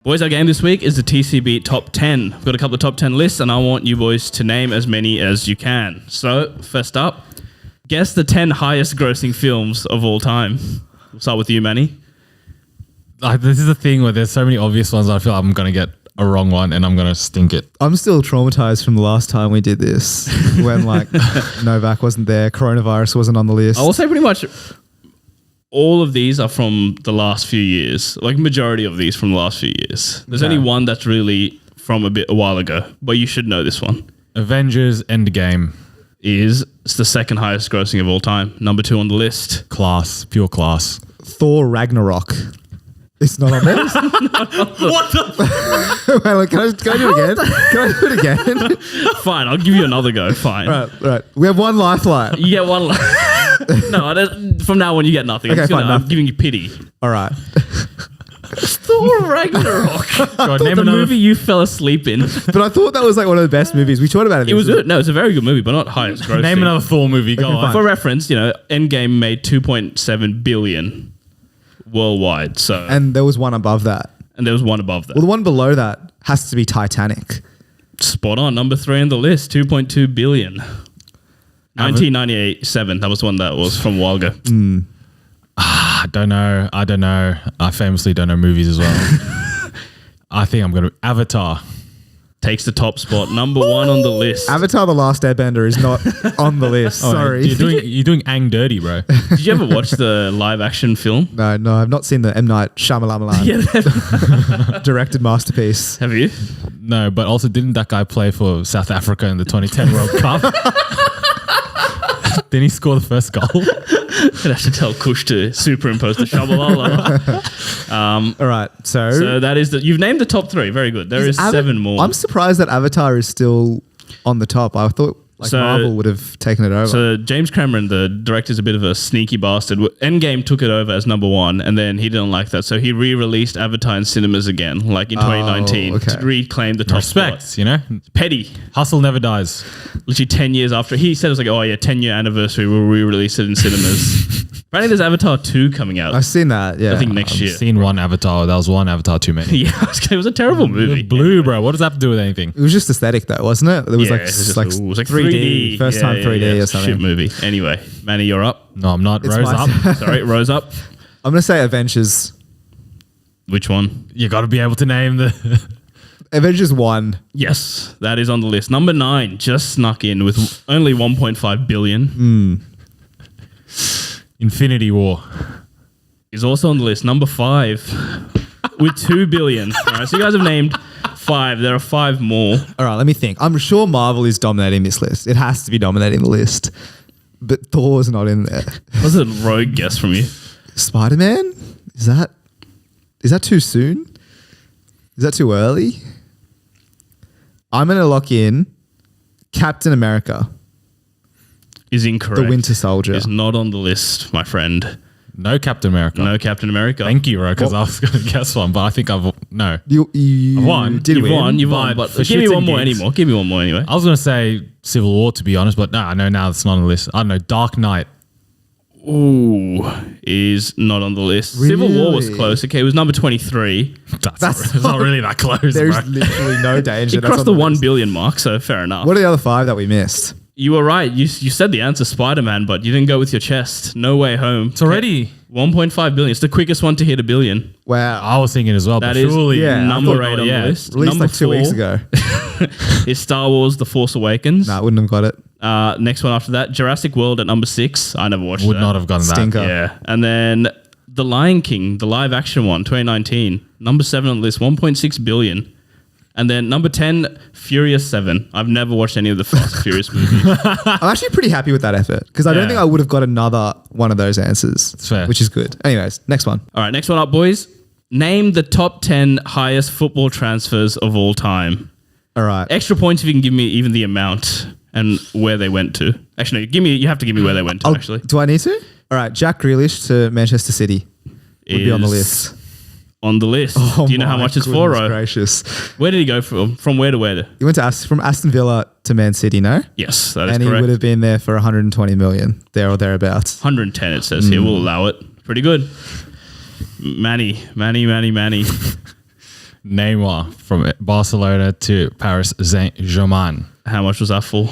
Boys, our game this week is the TCB Top 10. We've got a couple of top 10 lists, and I want you boys to name as many as you can. So, first up, guess the 10 highest grossing films of all time. We'll start with you, Manny. This is the thing where there's so many obvious ones. I feel like I'm going to get a wrong one and I'm going to stink it. I'm still traumatized from the last time we did this when Novak wasn't there, coronavirus wasn't on the list. I will say pretty much all of these are from the last few years, like majority of these from the last few years. There's only one that's really from a while ago, but you should know this one. Avengers Endgame. It's the second highest grossing of all time. Number 2 on the list. Class. Pure class. Thor Ragnarok. It's not on there. What the? Wait, look, can I do it again? Can I do it again? Fine, I'll give you another go. Fine. Right. We have one lifeline. You get one. No, from now on you get nothing. Okay, I'm giving you pity. All right. Thor Ragnarok. God, name The another. movie you fell asleep in. But I thought that was like one of the best movies. We talked about it. It was good. No, it's a very good movie, but not highest grossing. Name another Thor movie. Go on. For reference, Endgame made 2.7 billion worldwide. So And there was one above that. and there was one above that. Well, the one below that has to be Titanic. Spot on. Number 3 on the list, 2.2 billion. 1997. That was the one that was from a while ago. I don't know. I famously don't know movies as well. I think I'm going to... Avatar. Takes the top spot. Number 1 on the list. Avatar The Last Airbender is not on the list. Oh, Sorry. You're doing Ang dirty, bro. Did you ever watch the live action film? No, I've not seen the M. Night Shyamalan directed masterpiece. Have you? No, but also didn't that guy play for South Africa in the 2010 World Cup? Didn't he score the first goal? I'd have to tell Kush to superimpose the Shabalala. All right, So that is you've named the top 3. Very good. There is 7 more. I'm surprised that Avatar is still on the top. I thought Marvel would have taken it over. So James Cameron, the director, is a bit of a sneaky bastard. Endgame took it over as number 1, and then he didn't like that, so he re-released Avatar in cinemas again, like in 2019, to reclaim the top Respect, spot. Petty. Hustle never dies. Literally 10 years after. He said it was like, 10-year anniversary, we'll re-release it in cinemas. Apparently there's Avatar 2 coming out. I've seen that, yeah. I think next year. I've seen one Avatar. That was one Avatar too many. Yeah, it was a terrible movie. Blue, bro. What does that have to do with anything? It was just aesthetic though, wasn't it? It was It was like 3D. First time 3D or something. Shit movie. Anyway, Manny, you're up. No, I'm not. It's Rose my- up. Sorry, Rose up. I'm going to say Avengers. Which one? You got to be able to name the... Avengers 1. Yes, that is on the list. Number 9 just snuck in with only 1.5 billion. Infinity War. Is also on the list. Number 5 with 2 billion. All right, so you guys have named 5. There are 5 more. All right, let me think. I'm sure Marvel is dominating this list. It has to be dominating the list. But Thor's not in there. Was it a rogue guess from you? Spider-Man? Is that too soon? Is that too early? I'm going to lock in Captain America. Is incorrect. The Winter Soldier. Is not on the list, my friend. No Captain America. No Captain America. Thank you, Ro, because I was going to guess one, but I think No. You won. Did You've win. won. You've won. But for give me shits one and more gigs. anymore. Give me one more anyway. I was going to say Civil War, to be honest, but no, I know now it's not on the list. I don't know. Dark Knight. Ooh, is not on the list. Civil War was Really? close. Okay, it was number 23. It's not really that close, There's bro. literally no danger. It That's crossed on the 1 list. billion mark, so fair enough. What are the other 5 that we missed? You were right. You said the answer, Spider-Man, but you didn't go with your chest. No Way Home. It's already... 1.5 billion. It's the quickest one to hit $1 billion. Wow. I was thinking as well, That but is surely... Yeah, number I 8 on the list. Released Number like 2 weeks 4 ago. is Star Wars The Force Awakens. Nah, wouldn't have got it. Next one after that, Jurassic World at number 6. I never watched Would that. not have gotten Stinker. that. Yeah. And then The Lion King, the live action one, 2019. Number 7 on the list, 1.6 billion. And then number 10, Furious 7. I've never watched any of the Fast and Furious movies. I'm actually pretty happy with that effort because I don't Yeah. think I would have got another one of those answers. It's fair. Which is good. Anyways, next one. All right, next one up, boys. Name the top 10 highest football transfers of all time. All right. Extra points if you can give me even the amount and where they went to. Actually, no, you have to give me where they went to, actually. Do I need to? All right. Jack Grealish to Manchester City would be on the Is list. On the list. Oh Do you know how my much it's for, goodness Ro? gracious. Where did he go from? From where to where? He went to from Aston Villa to Man City, no? Yes, that is And he correct. would have been there for 120 million, there or thereabouts. 110 it says here. We'll allow it. Pretty good. Manny. Neymar from Barcelona to Paris Saint-Germain. How much was that for?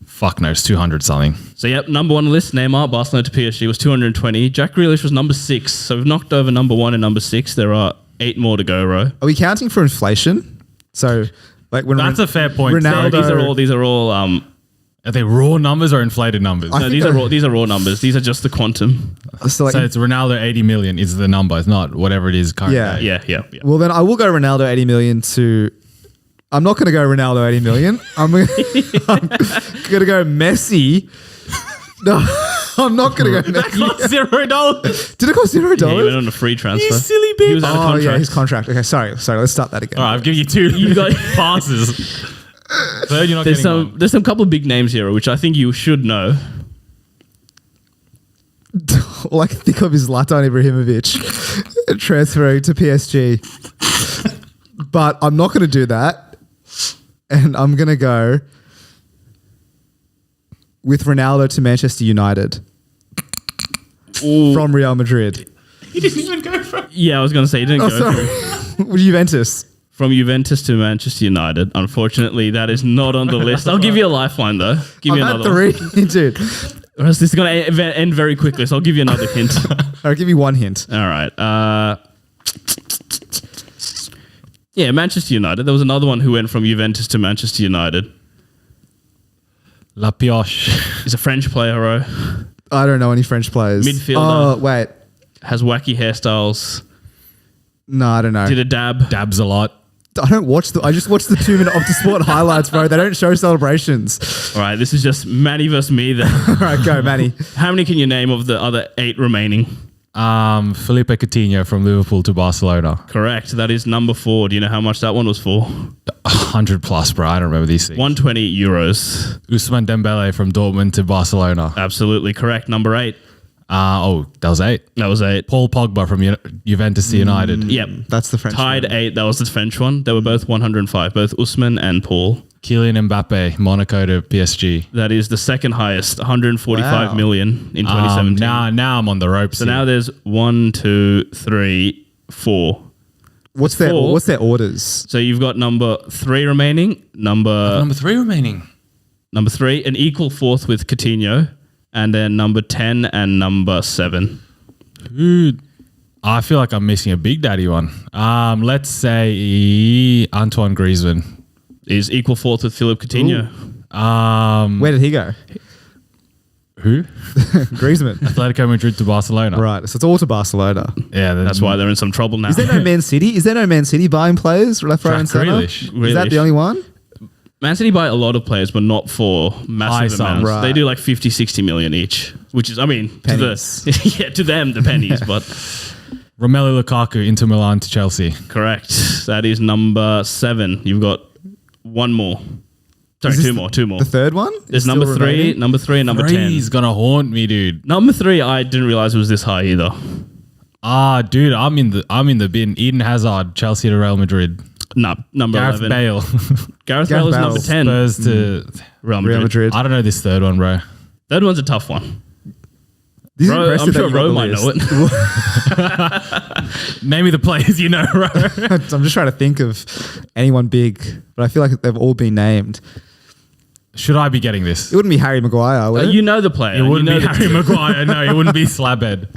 Fuck knows, 200 something. So, yep, number one on the list, Neymar, Barcelona to PSG was 220. Jack Grealish was number 6. So, we've knocked over number 1 and number 6. There are 8 more to go, Ro. Are we counting for inflation? So, like when That's a fair point. Ronaldo, These are all Are they raw numbers or inflated numbers? no, these are raw numbers. These are just the quantum. so like, So it's Ronaldo 80 million is the number. It's not whatever it is currently. Yeah. Yeah. well, then I will go Ronaldo 80 million to. I'm not going to go Ronaldo 80 million. I'm going to go Messi. No, I'm not going to go Messi. Cost $0. Did it cost $0? Yeah, he went on a free transfer. You silly He bitch. was out of Oh contract. yeah, his contract. Okay, sorry. Let's start that again. All right, I've given you 2 You got- passes. Third, you're not There's getting one. some couple of big names here, which I think you should know. All I can think of is Zlatan Ibrahimovic transferring to PSG. But I'm not going to do that. And I'm going to go with Ronaldo to Manchester United from Real Madrid. You didn't even go for it. Yeah, I was going to say you didn't Oh, go sorry. With Juventus. from Juventus to Manchester United. Unfortunately, that is not on the list. I'll give you a lifeline though. Give me I've another had 3, dude. Or else this is going to end very quickly, so I'll give you another hint. All right, give me one hint. All right. Yeah, Manchester United. There was another one who went from Juventus to Manchester United. La Pioche. He's a French player, Ro. I don't know any French players. Midfielder. Oh, wait. Has wacky hairstyles. No, I don't know. Did a dab. Dabs a lot. I don't watch I just watch the 2-minute Optisport highlights, bro. They don't show celebrations. All right, this is just Manny versus me then. All right, go, Manny. How many can you name of the other 8 remaining? Felipe Coutinho from Liverpool to Barcelona. Correct. That is number 4. Do you know how much that one was for? 100 plus, bro. I don't remember these things. 120 euros. Usman Dembele from Dortmund to Barcelona. Absolutely correct. Number 8. That was 8. That was 8. Paul Pogba from Juventus to United. Yep. That's the French Tied one. 8. That was the French one. They were both 105, both Usman and Paul. Kylian Mbappe, Monaco to PSG. That is the second highest, 145 Wow. million in 2017. Now I'm on the ropes. So here. now there's 1, 2, 3, 4. What's their orders? So you've got number 3 remaining, number 3 remaining. 3, an equal 4th with Coutinho, and then number 10 and number 7. Dude, I feel like I'm missing a big daddy one. Let's say Antoine Griezmann. Is equal 4th with Philippe Coutinho. Where did he go? Who? Griezmann. Atletico Madrid to Barcelona. Right, so it's all to Barcelona. Yeah, That's why they're in some trouble now. Is there no Man City? Is there no Man City buying players left, right, and Jack center? Grealish. Is that the Grealish. only one? Man City buy a lot of players, but not for High massive sums. amounts. Right. They do like 50, 60 million each, which is, I mean, Pennies. to them, the pennies, but Romelu Lukaku, Inter Milan to Chelsea. correct. That is number 7. You've got one more. Sorry, Is this 2 more. The third one? There's is number still 3, remaining? number 3, and number 10. He's gonna haunt me, dude. Number 3, I didn't realize it was this high either. Dude, I'm in the bin. Eden Hazard, Chelsea to Real Madrid. No, number Gareth 11. Bale, Gareth Gareth Bale is Bale. number 10. Spurs to Real Madrid. Real Madrid. I don't know this third one, bro. Third one's a tough one. This is Ro, impressive I'm that sure you got Ro the might list. know it. Name me the players you know, bro. I'm just trying to think of anyone big, but I feel like they've all been named. Should I be getting this? It wouldn't be Harry Maguire, would it? You know the player. It wouldn't you know be Harry Maguire. No, it wouldn't be Slabhead.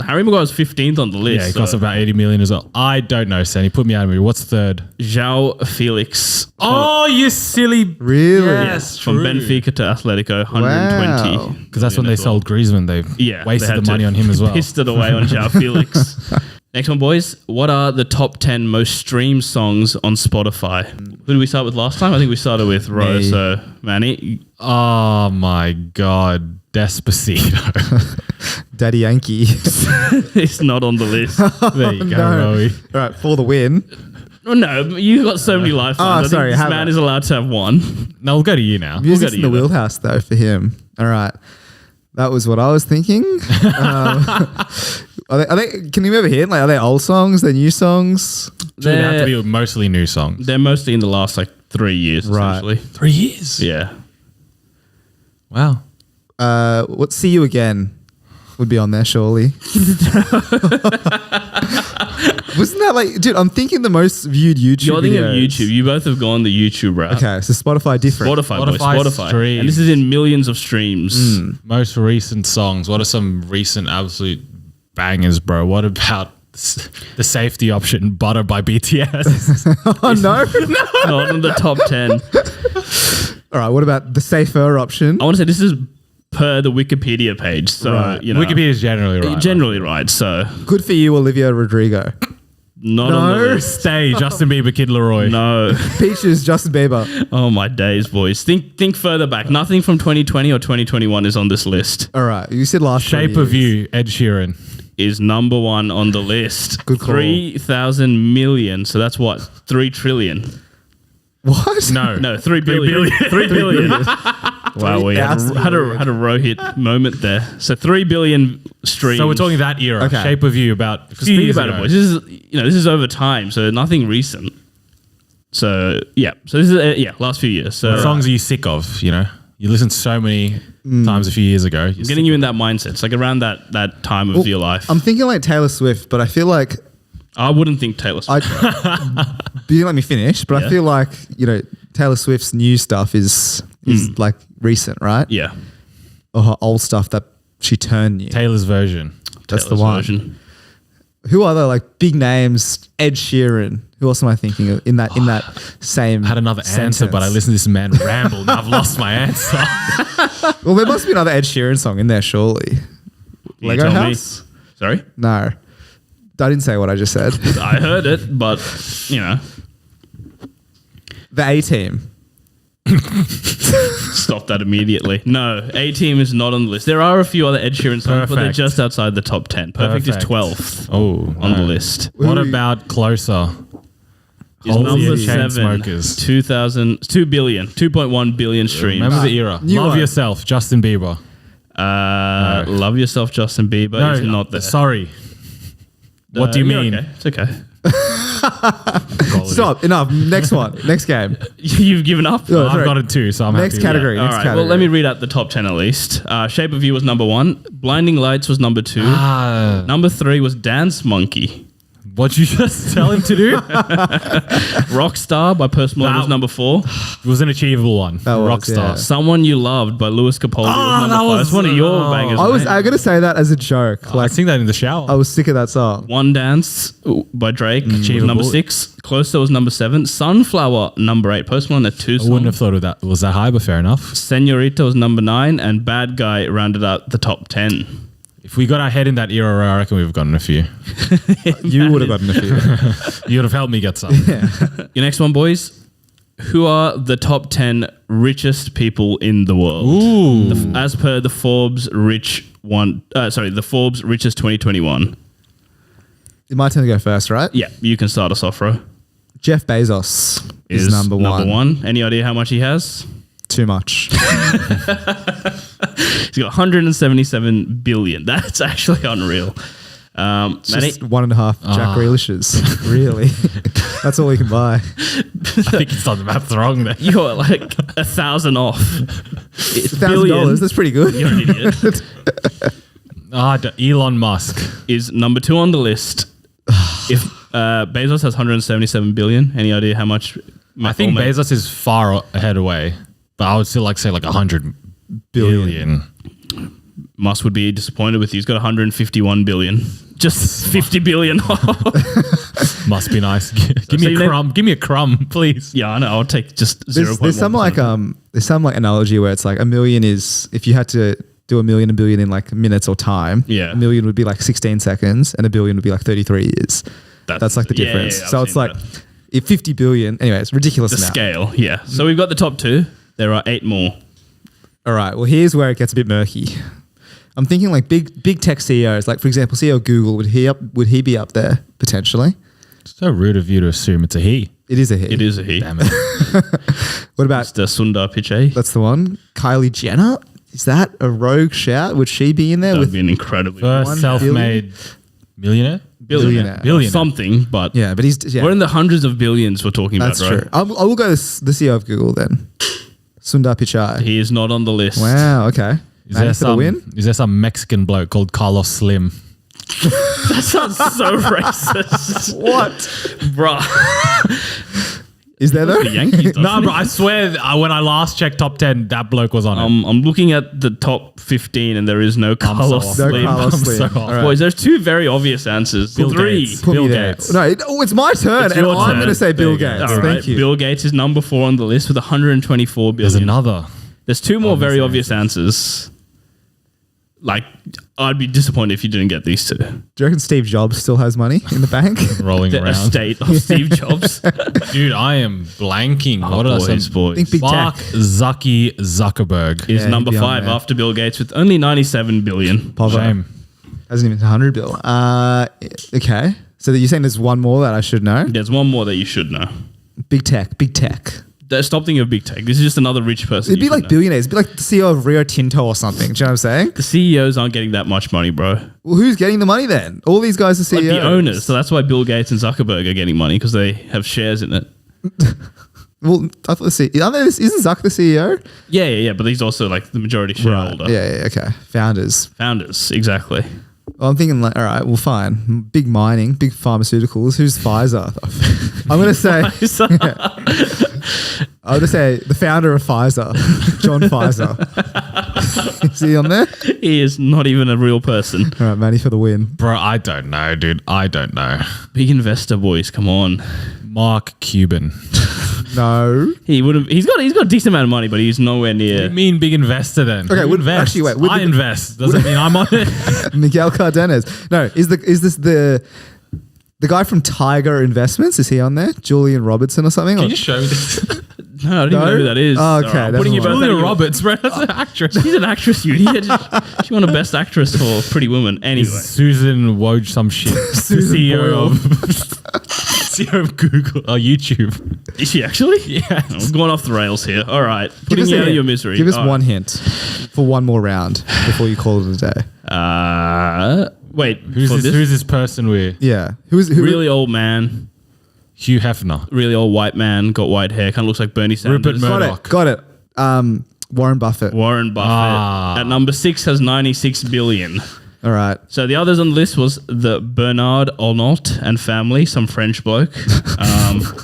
Harry Maguire's 15th on the list. Yeah, he costs about 80 million as well. I don't know, Sandy. Put me out of me. What's third? João Felix. Oh, you silly. Really? Yes, From true. Benfica to Atletico, 120. Wow. Because that's when they sold Griezmann. They Yeah, wasted they had the money to on him as well. Pissed it away on João Felix. Next one, boys. What are the top 10 most streamed songs on Spotify? Who did we start with last time? I think we started with Ro. Me. So, Manny. Oh my God. Despacito. Daddy Yankee. It's not on the list. There you go, no. Rowie. All right, for the win. Oh, no, you got so many lifelines. I sorry, think this have man it. is allowed to have one. No, we'll go to you now. Music's to in the you then. wheelhouse, though, for him. All right. That was what I was thinking. Are they, can you ever hear? Like, are they old songs? They're new songs? They have to be mostly new songs. They're mostly in the last 3 years, Right. essentially. 3 years? Yeah. Wow. What See You Again would be on there, surely. Wasn't that like, dude? I'm thinking the most viewed YouTube. You're thinking of videos. YouTube. You both have gone the YouTube route. Okay, so Spotify different. Spotify, boys, Spotify's Spotify. streams. And this is in millions of streams. Most recent songs. What are some recent absolute bangers, bro? What about the safety option, Butter by BTS? Oh no! Not in the top 10. All right, what about the safer option? I want to say this is per the Wikipedia page. So, Right. you know. Wikipedia is generally right. Generally right. So, Good for you, Olivia Rodrigo. not on the list. Stay, Justin Bieber, Kid Laroi. No. Peaches, Justin Bieber. Oh, my days, boys. Think further back. Nothing from 2020 or 2021 is on this list. All right, you said last Shape 20 of years. You, Ed Sheeran. Is number 1 on the list. Good call. 3,000 million. So that's what? 3 trillion. What? No, 3 billion. 3 billion. Wow, we had a Rohit moment there. So 3 billion streams. So we're talking that era. Okay. Shape of You about. Just think about it, boys. This is over time, so nothing recent. So yeah, so this is last few years. So What songs are you sick of? You know, you listened so many times a few years ago. I'm getting you in that mindset. It's like around that time of your life. I'm thinking like Taylor Swift, but I feel like I wouldn't think Taylor Swift. you didn't let me finish, but Yeah. I feel like, Taylor Swift's new stuff is like recent, right? Yeah, Or her old stuff that she turned new. Taylor's version. That's Taylor's the one. version. Who are the like big names? Ed Sheeran. Who else am I thinking of in that same? I had another answer, but I listened to this man ramble and I've lost my answer. Well, there must be another Ed Sheeran song in there, surely. You Lego tell me. House? Sorry, No, I didn't say what I just said. I heard it, but The A Team. stop that immediately. No, A-Team is not on the list. There are a few other Ed Sheeran songs, but they're Perfect. just outside the top 10. Perfect is 12th Oh, on the list. What Ooh. about Closer? Is Halsey number and 7, Chainsmokers. 2.1 billion streams. Remember the era. new Love one. Yourself, Justin Bieber. Love Yourself, Justin Bieber is not there. Sorry. What do you You're mean? Okay. It's okay. Quality. Stop. Enough. Next one. Next game. You've given up? No, I've sorry. got it too, so I'm Next happy. category. All Next right. category. Well, let me read out the top 10 at least. Shape of You was number 1. Blinding Lights was number 2. Number 3 was Dance Monkey. What'd you just tell him to do? Rockstar by Post Malone was That- number 4. It was an achievable one. That was, Rockstar. yeah. Someone You Loved by Louis Capaldi was number that 5. was- It's one of your oh. bangers. I mate. gonna say that as a joke. I Like sing that in the shower. I was sick of that song. One Dance by Drake was Achievable. number 6. Closer was number 7. Sunflower number 8. Post Malone had 2 I songs. wouldn't have thought of that. Was that high, but fair enough. Senorita was number 9, and Bad Guy rounded out the top 10. If we got our head in that era, I reckon we've gotten a few. You would have gotten a few. You would have helped me get some. Your next one, boys. Who are the top 10 richest people in the world? Ooh. As per the Forbes the Forbes Richest 2021. It's my turn to go first, right? Yeah, you can start us off, Ro. Jeff Bezos is number one. Any idea how much he has? Too much. He's got 177 billion. That's actually unreal. It's just 1.5 Jack Grealishes. Really? That's all he can buy. I think he's done the maths wrong there. You're like 1,000 off. It's $1,000. That's pretty good. You're an idiot. Elon Musk. Is number 2 on the list. If Bezos has 177 billion, any idea how much? I think Bezos is far ahead away, but I would still say like 100 billion. Musk would be disappointed with you. He's got 151 billion. Just 50 billion off. Must be nice. Give me a crumb. Give me a crumb, please. Yeah, I know. I'll take just 0.1%. There's some like analogy where it's like a million is if you had to do a billion in like minutes or time. Yeah. A million would be like 16 seconds, and a billion would be like 33 years. That's like the difference. I've so it's seen like that. if 50 billion. Anyway, it's ridiculous. The amount. scale. Yeah. So we've got the top 2. There are 8 more. All right. Well, here's where it gets a bit murky. I'm thinking like big tech CEOs, like for example, CEO of Google. Would he be up there potentially? So rude of you to assume it's a he. It is a he. It is a he. Damn it. What about Mr. Sundar Pichai. that's the one? Kylie Jenner. Is that a rogue shout? Would she be in there That would with? be an incredibly First 1 self-made millionaire? billionaire. Billionaire. Something, but Yeah, but he's we're in the hundreds of billions we're talking That's about, right? true. I will go with the CEO of Google then. Sundar Pichai. He is not on the list. Wow. Okay. Is Ready there for the win? some Mexican bloke called Carlos Slim? That sounds so racist. What? Bruh. Is there though? The Yankees. No, bro, I swear, when I last checked top 10, that bloke was on it. I'm looking at the top 15 and there is no Carlos so off. Slim. No Carlos I'm so Slim. off. All right. Boys, there's two very obvious answers. Bill Three. Gates. Put Bill me there. Gates. No, it's my turn, It's and your I'm turn. going to say Bill There you Gates. go. All Thank right. you. Bill Gates is number 4 on the list with 124 billion. There's another. There's two more very obvious Obvious answers. Like, I'd be disappointed if you didn't get these two. Do you reckon Steve Jobs still has money in the bank? Rolling The around. estate of Steve Jobs. Dude, I am blanking. What are boys, some boys. Think big Mark tech. Zuckerberg. Is Yeah, number he'd be on 5 there. after Bill Gates with only 97 billion. Pavo. Shame. Hasn't even 100 bill. Okay. So you're saying there's one more that I should know? There's one more that you should know. Big tech. Big tech. Stop thinking of big tech. This is just another rich person. It'd you be should like know. billionaires. It'd be like the CEO of Rio Tinto or something. Do you know what I'm saying? The CEOs aren't getting that much money, bro. Well, who's getting the money then? All these guys are CEOs. Like the owners. So that's why Bill Gates and Zuckerberg are getting money because they have shares in it. Well, I thought isn't Zuck the CEO? Yeah. But he's also like the majority shareholder. Yeah, okay. Founders. Founders, exactly. Well, I'm thinking like, all right, well, fine. Big mining, big pharmaceuticals. Who's Pfizer? I'm going to say, I'm going to say the founder of Pfizer, John Pfizer. Is he on there? He is not even a real person. All right, Manny for the win. Bro, I don't know, dude. I don't know. Big investor, boys. Come on. Mark Cuban. No. He would have. He's got a decent amount of money, but he's nowhere near. You mean big investor then? Okay, You would- invest. actually, wait, would I the- invest. Doesn't mean I'm on it. Miguel Cardenas. No, is this the guy from Tiger Investments? Is he on there? Julian Robertson or something? Can Or- you show me this? No, I don't even know who that is. Oh, okay, All right, I'm that's putting you fine. both Julia out of your- Roberts, bro. That's an actress. She's an actress, you idiot. She won a Best Actress for Pretty Woman. Anyway, Susan Woj some shit. Susan CEO Boyle. of CEO of Google or YouTube. is she actually? Yeah. I'm going off the rails here. All right, Give putting us you a out of hint. your misery. Give us All right. one hint for one more round before you call it a day. Wait, Who's for this? this Who's this person with? Yeah. Who? really old man, Hugh Hefner. really old white man, got white hair, kind of looks like Bernie Sanders. Rupert Murdoch. Got it. Warren Buffett. Warren Buffett at number 6 has 96 billion. All right. So the others on the list was the Bernard Arnault and family, some French bloke.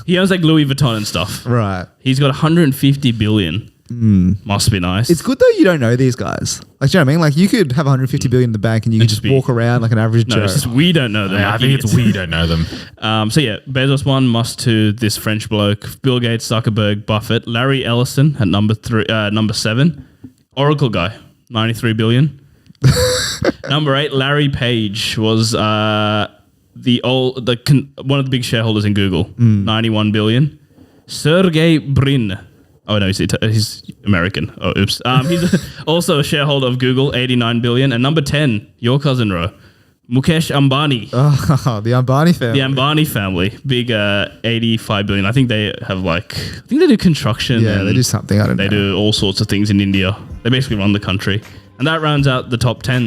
He owns like Louis Vuitton and stuff. Right. He's got 150 billion. Must be nice. It's good though you don't know these guys. Like, do you know what I mean? Like, you could have 150 billion in the bank and you can And just just be- walk around like an average no, Joe. it's just we don't know them. Yeah, I like think idiots. it's we don't know them. So yeah, Bezos 1, Musk 2, this French bloke, Bill Gates, Zuckerberg, Buffett, Larry Ellison at number 7, Oracle guy, 93 billion. Number 8, Larry Page was one of the big shareholders in Google, 91 billion. Sergey Brin. Oh no, he's American. Oh, oops. He's also a shareholder of Google, 89 billion. And number 10, your cousin Ro, Mukesh Ambani. Oh, the Ambani family. The Ambani family, big 85 billion. I think they have I think they do construction. Yeah, and they do something. I don't know. They do all sorts of things in India. They basically run the country. And that rounds out the top 10.